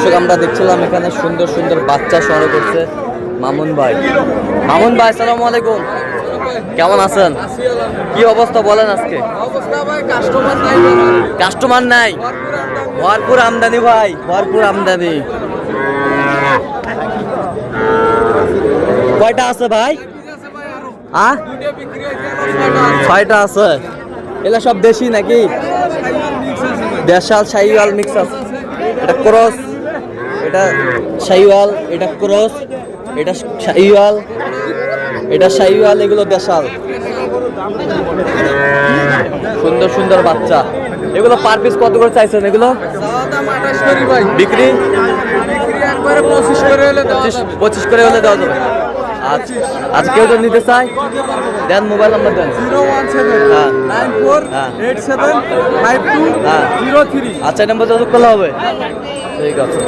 দর্শক আমরা দেখছিলাম এখানে সুন্দর সুন্দর বাচ্চা সংগ্রহ করছে মামুন ভাই। মামুন ভাই আসসালামু আলাইকুম, কেমন আছেন? কি অবস্থা বলেন আজকে? কাস্টমার নাই, ভরপুর আমদানি ভাই, ভরপুর আমদানি। কয়টা আছে ভাই? ছয়টা আছে। এগুলা সব দেশি নাকি? দেশাল শাহিওয়াল মিক্স আছে। এটা ক্রস, এটা শাহিওয়াল, এটা ক্রস, এটা শাহিওয়াল, এটা শাহিওয়াল, এগুলো দেশাল। সুন্দর সুন্দর বাচ্চা। এগুলো পার পিস কত করে চাইছেন? এগুলো বিক্রি 25 করে হলে দেওয়া যাবে। আচ্ছা আচ্ছা, কেউ তো নিতে চাই দেন, মোবাইল নাম্বার দেন। 01794875203। আচ্ছা, এই নাম্বার যোগাযোগ করলে হবে। ঠিক আছে।